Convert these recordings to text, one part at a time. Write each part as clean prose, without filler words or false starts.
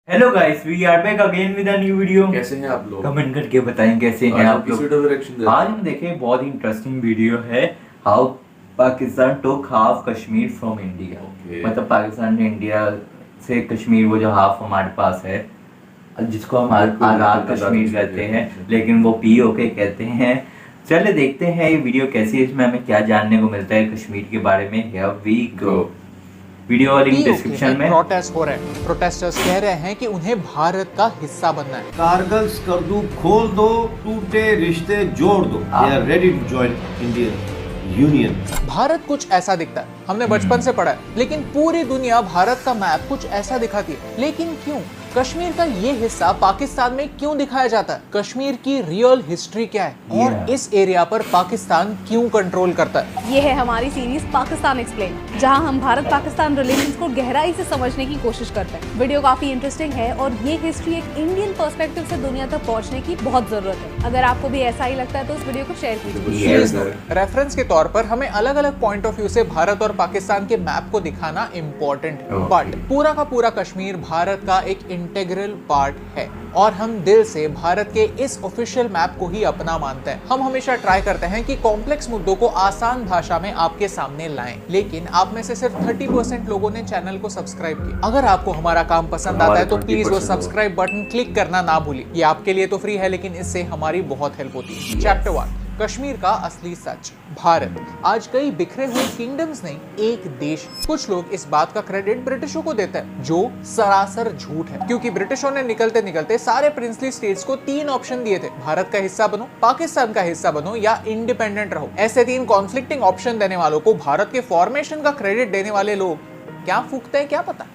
Hello guys, we are back again with a new video. कैसे हैं आप लोग? कमेंट करके बताएं कैसे हैं आप लोग। आज हम देखें बहुत ही इंटरेस्टिंग वीडियो है, how Pakistan took half Kashmir from India. मतलब पाकिस्तान ने इंडिया से कश्मीर, वो जो हाफ हमारे पास है, जिसको हम आज़ाद कश्मीर कहते हैं, लेकिन वो पीओके कहते हैं। चलिए देखते हैं ये वीडियो कैसी है, इसमें हमें क्या जानने को मिलता है कश्मीर के बारे में। Here we go. वीडियो और लिंक डिस्क्रिप्शन में। प्रोटेस्ट हो रहे हैं। प्रोटेस्टर्स कह रहे हैं कि उन्हें भारत का हिस्सा बनना है। कारगिल स्कर्दू खोल दो, टूटे रिश्ते जोड़ दो। They are ready to join Indian Union। Bharat कुछ ऐसा दिखता है, हमने बचपन से पढ़ा है, लेकिन पूरी दुनिया भारत का मैप कुछ ऐसा दिखाती है। लेकिन क्यों कश्मीर का ये हिस्सा पाकिस्तान में क्यों दिखाया जाता है? कश्मीर की रियल हिस्ट्री क्या है और इस एरिया पर पाकिस्तान क्यों कंट्रोल करता है? ये है हमारी सीरीज पाकिस्तान एक्सप्लेन, जहां हम भारत पाकिस्तान रिलेशंस को गहराई से समझने की कोशिश करते हैं। वीडियो काफी इंटरेस्टिंग है और ये हिस्ट्री एक इंडियन पर्सपेक्टिव से दुनिया तक पहुंचने की बहुत जरूरत है। अगर आपको भी ऐसा ही लगता है तो इस वीडियो को शेयर कीजिए। रेफरेंस के तौर पर हमें अलग अलग पॉइंट ऑफ व्यू से भारत और पाकिस्तान के मैप को दिखाना इम्पोर्टेंट है, बट पूरा का पूरा कश्मीर भारत का एक इंटेग्रल पार्ट है और हम दिल से भारत के इस ऑफिशियल मैप को ही अपना मानते हैं। हम हमेशा ट्राई करते हैं कि कॉम्प्लेक्स मुद्दों को आसान भाषा में आपके सामने लाएं, लेकिन आप में से सिर्फ 30% लोगों ने चैनल को सब्सक्राइब किया। अगर आपको हमारा काम पसंद आता है तो प्लीज वो सब्सक्राइब बटन क्लिक करना ना भूलिए। ये आपके लिए तो फ्री है, लेकिन इससे हमारी बहुत हेल्प होती है। चैप्टर 1, कश्मीर का असली सच। भारत आज कई बिखरे हुए किंगडम्स नहीं, एक देश। कुछ लोग इस बात का क्रेडिट ब्रिटिशों को देते हैं, जो सरासर झूठ है, क्योंकि ब्रिटिशों ने निकलते निकलते सारे प्रिंसली स्टेट्स को 3 ऑप्शन दिए थे: भारत का हिस्सा बनो, पाकिस्तान का हिस्सा बनो या इंडिपेंडेंट रहो। ऐसे 3 कॉन्फ्लिक्टिंग ऑप्शन देने वालों को भारत के फॉर्मेशन का क्रेडिट देने वाले लोग क्या फूकते हैं क्या पता।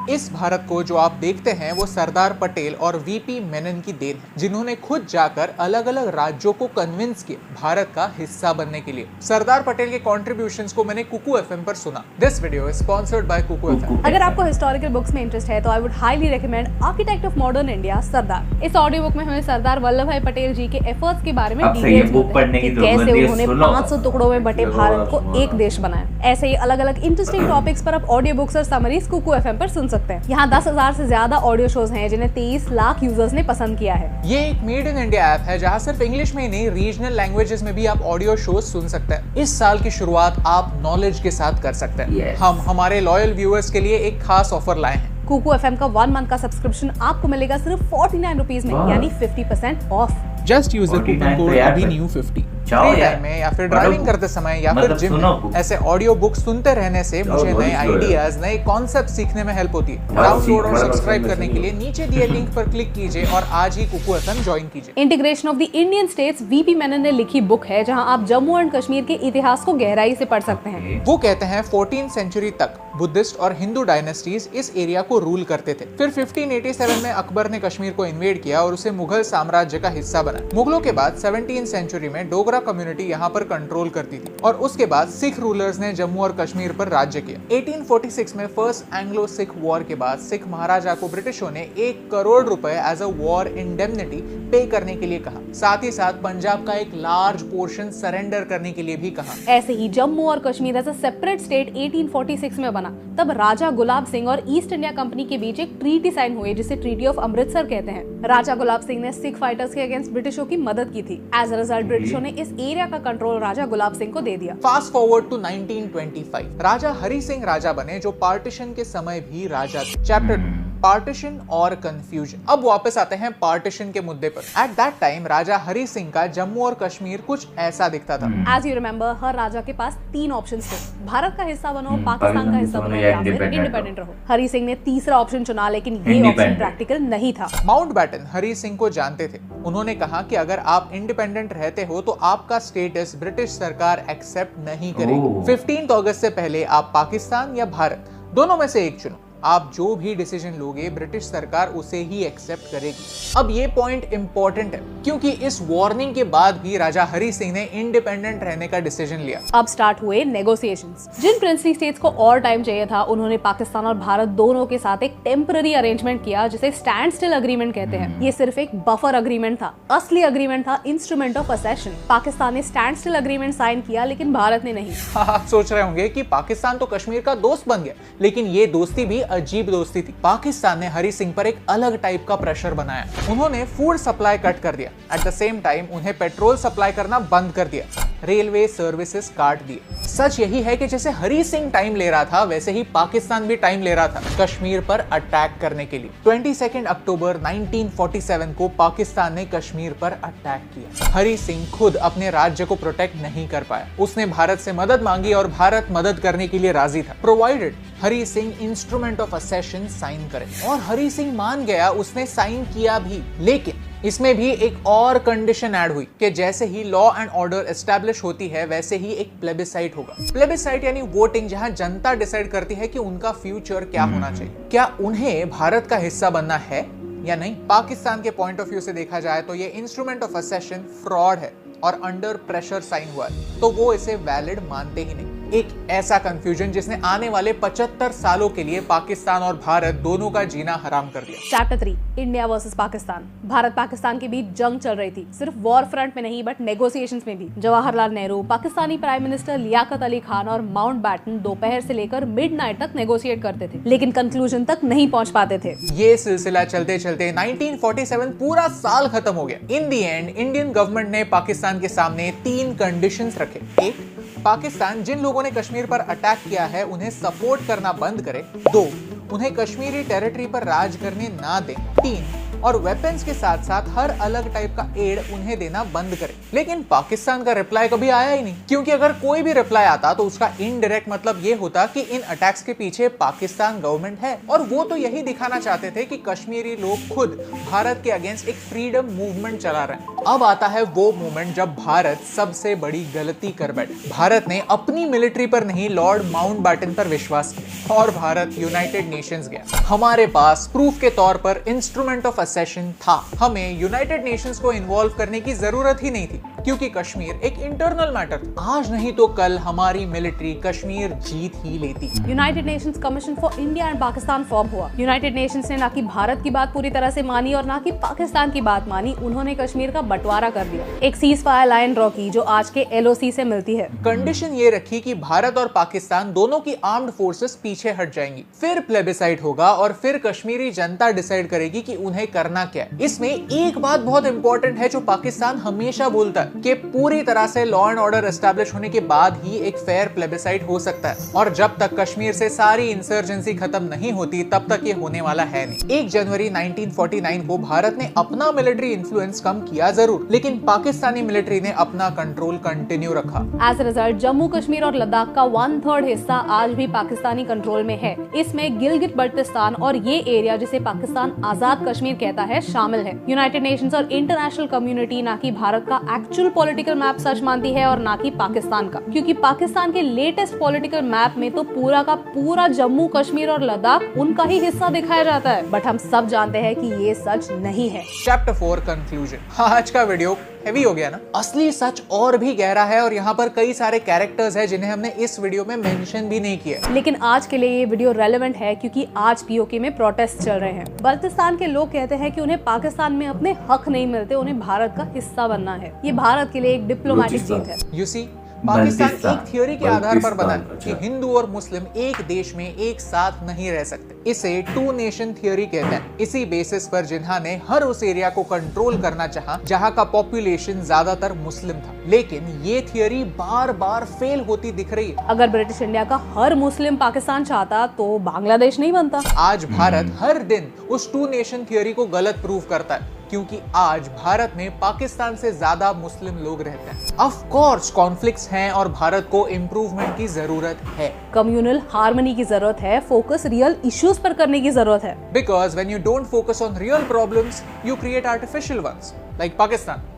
इस भारत को जो आप देखते हैं वो सरदार पटेल और वीपी मेनन की देन है, जिन्होंने खुद जाकर अलग अलग राज्यों को कन्विंस किया भारत का हिस्सा बनने के लिए। सरदार पटेल के कॉन्ट्रीब्यूशंस को मैंने कुकू एफएम पर सुना। This video is sponsored by Kuku FM. अगर आपको हिस्टोरिकल बुक्स में इंटरेस्ट है तो I would highly recommend architect of modern India Sardar. इस ऑडियो बुक में हमें सरदार वल्लभ भाई पटेल जी के एफर्ट्स के बारे में डिटेल्स मिलते हैं कि कैसे उन्होंने 500 टुकड़ों में बटे भारत को एक देश बनाया। ऐसे ही अलग अलग इंटरेस्टिंग टॉपिक्स पर आप ऑडियो बुक्स और समरीज कुकू एफएम पर सुन सकते हैं। यहाँ 10,000 से ज्यादा ऑडियो शोज हैं जिन्हें 23 लाख यूजर्स ने पसंद किया है। ये एक मेड इन इंडिया ऐप है जहाँ सिर्फ इंग्लिश में ही नहीं, रीजनल लैंग्वेजेस में भी आप ऑडियो शोज सुन सकते हैं। इस साल की शुरुआत आप नॉलेज के साथ कर सकते हैं। हम हमारे लॉयल व्यूअर्स के लिए एक खास ऑफर लाए हैं। कुकू एफएम का 1 मंथ का सब्सक्रिप्शन आपको मिलेगा सिर्फ 49 रुपीज में, यानी 50% off. Just use the coupon code अभिन्यू50। फ्री टाइम में या फिर ड्राइविंग करते समय या फिर जिम में ऐसे ऑडियो बुक सुनते रहने से मुझे नए आइडियाज, नए कॉन्सेप्ट सीखने में हेल्प होती है। डाउनलोड और सब्सक्राइब करने के लिए नीचे दिए लिंक पर क्लिक कीजिए और आज ही कुकू एफएम ज्वाइन कीजिए। Integration of the Indian states VP Menon ने लिखी बुक है, जहां आप जम्मू एंड कश्मीर के इतिहास को गहराई से पढ़ सकते हैं। वो कहते हैं 14th सेंचुरी तक बुद्धिस्ट और हिंदू डायनेस्टीज इस एरिया को रूल करते थे। फिर 1587 में अकबर ने कश्मीर को इन्वेड किया और उसे मुगल साम्राज्य का हिस्सा बनाया। मुगलों के बाद 17th सेंचुरी में डोगरा कम्युनिटी यहाँ पर कंट्रोल करती थी और उसके बाद सिख रूलर्स ने जम्मू और कश्मीर पर राज्य किया। 1846 में फर्स्ट एंग्लो सिख वॉर के बाद सिख महाराजा को ब्रिटिशों ने 1 करोड़ रुपए एज अ वॉर इंडेमनिटी पे करने के लिए कहा। साथ ही साथ पंजाब का एक लार्ज पोर्शन सरेंडर करने के लिए भी कहा। ऐसे ही जम्मू और Kashmir as a separate state 1846 में बना। तब राजा गुलाब सिंह और ईस्ट इंडिया कंपनी के बीच एक ट्रीटी साइन हुई, जिसे ट्रीटी ऑफ अमृतसर कहते हैं। राजा गुलाब सिंह ने सिख फाइटर्स के अगेंस्ट ब्रिटिशों की मदद की थी। एज अ रिजल्ट ब्रिटिशों ने इस एरिया का कंट्रोल राजा गुलाब सिंह को दे दिया। फास्ट फॉरवर्ड टू 1925, राजा हरि सिंह राजा बने, जो पार्टीशन के समय भी राजा थे। चैप्टर 2, पार्टीशन और कंफ्यूजन। अब वापस आते हैं पार्टीशन के मुद्दे पर। एट दैट टाइम राजा हरि सिंह का जम्मू और कश्मीर कुछ ऐसा दिखता था। एज यू रिमेम्बर, हर राजा के पास 3 ऑप्शंस थे: भारत का हिस्सा बनो, पाकिस्तान का हिस्सा बनो या फिर इंडिपेंडेंट रहो। हरि सिंह ने तीसरा ऑप्शन चुना, लेकिन ये ऑप्शन प्रैक्टिकल नहीं था। माउंटबेटन हरि सिंह को जानते थे। उन्होंने कहा कि अगर आप इंडिपेंडेंट रहते हो तो आपका स्टेटस ब्रिटिश सरकार एक्सेप्ट नहीं करेगी। 15 अगस्त से पहले आप पाकिस्तान या भारत, दोनों में से एक चुनो। आप जो भी डिसीजन लोगे ब्रिटिश सरकार उसे ही एक्सेप्ट करेगी। अब ये पॉइंट इंपॉर्टेंट है, क्योंकि इस वार्निंग के बाद भी राजा हरि सिंह ने इंडिपेंडेंट रहने का डिसीजन लिया। अब स्टार्ट हुए नेगोशिएशंस। जिन प्रिंसली स्टेट्स को और टाइम चाहिए था, उन्होंने पाकिस्तान और भारत दोनों के साथ एक टेम्पररी अरेंजमेंट किया, जिसे स्टैंड स्टिल अग्रीमेंट कहते हैं। ये सिर्फ एक बफर अग्रीमेंट था। असली अग्रीमेंट था इंस्ट्रूमेंट ऑफ असेशन। पाकिस्तान ने स्टैंड स्टिल अग्रीमेंट साइन किया, लेकिन भारत ने नहीं। आप सोच रहे होंगे कि पाकिस्तान तो कश्मीर का दोस्त बन गया, लेकिन ये दोस्ती भी अजीब दोस्ती थी। पाकिस्तान ने हरी सिंह पर एक अलग टाइप का प्रेशर बनाया। उन्होंने फूड सप्लाई कट कर दिया, एट द सेम टाइम उन्हें पेट्रोल सप्लाई करना बंद कर दिया, रेलवे सर्विसेज काट दिए। सच यही है कि जैसे हरी सिंह टाइम ले रहा था, वैसे ही पाकिस्तान भी टाइम ले रहा था कश्मीर पर अटैक करने के लिए। 22 अक्टूबर 1947 को पाकिस्तान ने कश्मीर पर अटैक किया। हरी सिंह खुद अपने राज्य को प्रोटेक्ट नहीं कर पाया। उसने भारत से मदद मांगी और भारत मदद करने के लिए राजी था, provided Hari Singh instrument of accession sign करे। और हरी सिंह मान गया, उसने साइन किया भी। लेकिन इसमें भी एक और कंडीशन ऐड हुई कि जैसे ही लॉ एंड ऑर्डर एस्टैब्लिश होती है, वैसे ही एक प्लेबिसाइट होगा। प्लेबिसाइट यानी वोटिंग, जहां जनता डिसाइड करती है कि उनका फ्यूचर क्या होना चाहिए, क्या उन्हें भारत का हिस्सा बनना है या नहीं। पाकिस्तान के पॉइंट ऑफ व्यू से देखा जाए तो ये इंस्ट्रूमेंट ऑफ असेशन फ्रॉड है और अंडर प्रेशर साइन हुआ है, तो वो इसे वैलिड मानते ही नहीं। एक ऐसा कंफ्यूजन जिसने आने वाले 75 सालों के लिए पाकिस्तान और भारत दोनों का जीना हराम कर दिया। Chapter 3, India versus Pakistan. Bharat Pakistan के बीच जंग चल रही थी, सिर्फ वॉर फ्रंट में नहीं बट नेगोशिएशंस में भी। जवाहरलाल नेहरू, पाकिस्तानी प्राइम मिनिस्टर लियाकत अली खान और माउंटबैटन दोपहर से लेकर मिडनाइट तक नेगोशिएट करते थे, लेकिन कंक्लूजन तक नहीं पहुंच पाते थे। ये सिलसिला चलते चलते 1947 पूरा साल खत्म हो गया। इन दी एंड इंडियन गवर्नमेंट ने पाकिस्तान के सामने 3 कंडीशंस रखे। 1, पाकिस्तान जिन लोगों ने कश्मीर पर अटैक किया है उन्हें सपोर्ट करना बंद करे। 2, उन्हें कश्मीरी टेरिटरी पर राज करने ना दे। 3, और वेपन्स के साथ साथ हर अलग टाइप का एड उन्हें देना बंद करे। लेकिन पाकिस्तान का रिप्लाई कभी आया ही नहीं, क्योंकि अगर कोई भी रिप्लाई आता तो उसका इनडायरेक्ट मतलब ये होता कि इन अटैक्स के पीछे पाकिस्तान गवर्नमेंट है, और वो तो यही दिखाना चाहते थे कि कश्मीरी लोग खुद भारत के अगेंस्ट एक फ्रीडम मूवमेंट चला रहे हैं। अब आता है वो मोमेंट जब भारत सबसे बड़ी गलती कर बैठे। भारत ने अपनी मिलिट्री पर नहीं, लॉर्ड माउंटबैटन पर विश्वास किया और भारत यूनाइटेड नेशंस गया। हमारे पास प्रूफ के तौर पर इंस्ट्रूमेंट ऑफ असेशन था। हमें यूनाइटेड नेशंस को इन्वॉल्व करने की जरूरत ही नहीं थी, क्योंकि कश्मीर एक इंटरनल मैटर था। आज नहीं तो कल हमारी मिलिट्री कश्मीर जीत ही लेती। United Nations commission for India and Pakistan form हुआ। यूनाइटेड नेशंस ने ना कि भारत की बात पूरी तरह से मानी और ना कि पाकिस्तान की बात मानी। उन्होंने कश्मीर का बंटवारा कर दिया, एक सीज फायर लाइन ड्रॉ की जो आज के LOC से मिलती है। कंडीशन ये रखी कि भारत और पाकिस्तान दोनों की आर्म्ड फोर्सेस पीछे हट जाएंगी, फिर प्लेबिसाइट होगा और फिर कश्मीरी जनता डिसाइड करेगी कि उन्हें करना क्या है। इसमें एक बात बहुत इंपॉर्टेंट है जो पाकिस्तान हमेशा बोलता है कि पूरी तरह से लॉ एंड ऑर्डर एस्टैब्लिश होने के बाद ही एक फेयर प्लेबिसाइट हो सकता है, और जब तक कश्मीर से सारी इंसर्जेंसी खत्म नहीं होती तब तक ये होने वाला है नहीं। 1 जनवरी 1949 को भारत ने अपना मिलिट्री इन्फ्लुएंस कम किया जरूर, लेकिन पाकिस्तानी मिलिट्री ने अपना कंट्रोल कंटिन्यू रखा। As a result Jammu Kashmir और लद्दाख का 1/3 हिस्सा आज भी पाकिस्तानी कंट्रोल में है। इसमें गिलगित बल्टिस्तान और ये एरिया जिसे पाकिस्तान आजाद कश्मीर कहता है शामिल है। यूनाइटेड नेशंस और इंटरनेशनल कम्युनिटी ना कि भारत का एक्चुअल पॉलिटिकल मैप सच मानती है और ना कि पाकिस्तान का, क्योंकि पाकिस्तान के लेटेस्ट पॉलिटिकल मैप में तो पूरा का पूरा जम्मू कश्मीर और लद्दाख उनका ही हिस्सा दिखाया जाता है। बट हम सब जानते हैं कि ये सच नहीं है। Chapter 4 conclusion. आज का वीडियो हेवी हो गया ना? असली सच और भी गहरा है और यहाँ पर कई सारे कैरेक्टर्स हैं जिन्हें हमने इस वीडियो में मेंशन भी नहीं किया। लेकिन आज के लिए ये वीडियो रेलेवेंट है क्योंकि आज POK में प्रोटेस्ट चल रहे हैं। बल्तिस्तान के लोग कहते हैं कि उन्हें पाकिस्तान में अपने हक नहीं मिलते, उन्हें भारत का हिस्सा बनना है। ये भारत के लिए एक डिप्लोमेटिक जीत है। You see, पाकिस्तान एक थ्योरी के आधार पर बना है कि हिंदू और मुस्लिम एक देश में एक साथ नहीं रह सकते। इसे 2 नेशन थ्योरी कहते हैं। इसी बेसिस पर जिन्हा ने हर उस एरिया को कंट्रोल करना चाहा जहां का पॉपुलेशन ज्यादातर मुस्लिम था, लेकिन ये थ्योरी बार बार फेल होती दिख रही है। अगर ब्रिटिश इंडिया का हर मुस्लिम पाकिस्तान चाहता तो बांग्लादेश नहीं बनता। आज भारत हर दिन उस 2 नेशन थ्योरी को गलत प्रूव करता है, क्योंकि आज भारत में पाकिस्तान से ज्यादा मुस्लिम लोग रहते हैं। ऑफ कोर्स कॉन्फ्लिक्ट्स हैं और भारत को इम्प्रूवमेंट की जरूरत है। कम्युनल हार्मनी की जरूरत है, फोकस रियल इश्यूज पर करने की जरूरत है। Because when you don't focus on real problems you create artificial ones, like Pakistan.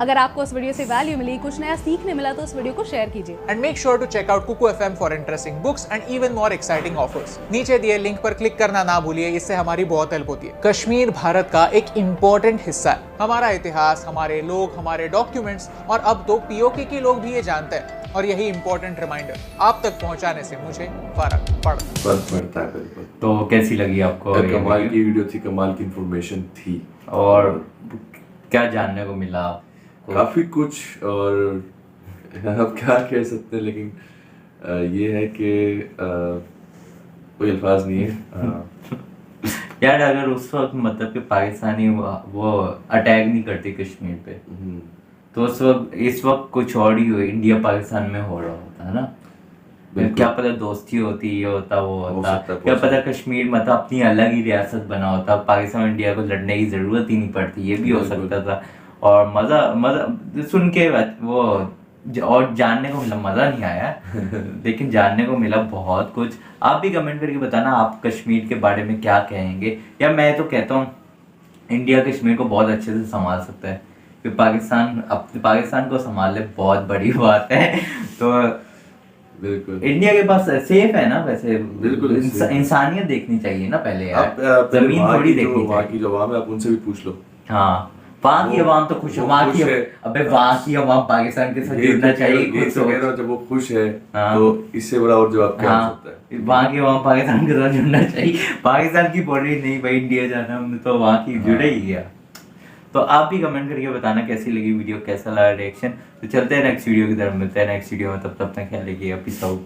अगर आपको इस वीडियो से वैल्यू मिली, कुछ नया सीखने मिला तो इस वीडियो को शेयर कीजिए। And make sure to check out Kuku FM for interesting books and even more exciting offers. नीचे दिए लिंक पर क्लिक करना ना भूलिए, इससे हमारी बहुत हेल्प होती है। कश्मीर भारत का एक इम्पोर्टेंट हिस्सा है। हमारा इतिहास, हमारे लोग, हमारे डॉक्यूमेंट्स और अब तो POK के लोग भी ये जानते हैं, और यही इम्पोर्टेंट रिमाइंडर आप तक पहुंचाने से मुझे फर्क पड़ता है। बिल्कुल। तो कैसी लगी आपको? कमाल की वीडियो थी, कमाल की इंफॉर्मेशन थी। और क्या जानने को मिला? काफी कुछ, और अब क्या कह सकते हैं, लेकिन ये है कि कोई अल्फाज नहीं है। यार अगर उस वक्त मतलब कि पाकिस्तानी वो अटैक नहीं करते कश्मीर पे, तो इस वक्त कुछ और ही इंडिया पाकिस्तान में हो रहा होता है ना। क्या पता दोस्ती होती, ये होता वो होता, क्या पता कश्मीर मतलब अपनी अलग ही रियासत बना होता, पाकिस्तान और इंडिया को लड़ने की जरूरत ही नहीं पड़ती, ये भी हो सकता था। और मजा सुन के वो और जानने को मिला, मजा नहीं आया लेकिन जानने को मिला बहुत कुछ। आप भी कमेंट करके बताना आप कश्मीर के बारे में क्या कहेंगे। या मैं तो कहता हूँ इंडिया कश्मीर को बहुत अच्छे से संभाल सकता है, क्योंकि पाकिस्तान को संभाल ले बहुत बड़ी बात है। तो बिल्कुल इंडिया के पास सेफ है ना वैसे, बिल्कुल इंसानियत देखनी चाहिए ना पहले यार, जमीन थोड़ी देखनी चाहिए। वहाँ की जो आवाम है आप उनसे भी पूछ लो। हाँ वहाँ की आवाम तो खुश है, वहाँ की अबे वहाँ की आवाम पाकिस्तान के साथ जुड़ना चाहिए खुश हो। जब वो खुश है तो इससे बड़ा और जवाब क्या हो सकता है। वहाँ की आवाम पाकिस्तान के साथ जुड़ना चाहिए, पाकिस्तान की बोल रही नहीं भाई इंडिया जाना, हमने तो वहाँ की जुड़े ही गया। तो आप भी कमेंट करके बताना कैसी लगी वीडियो, कैसा लगा रिएक्शन। तो चलते हैं नेक्स्ट वीडियो की तरफ, मिलते हैं नेक्स्ट वीडियो में, तब तक ख्याल रखिएगा, पीस आउट।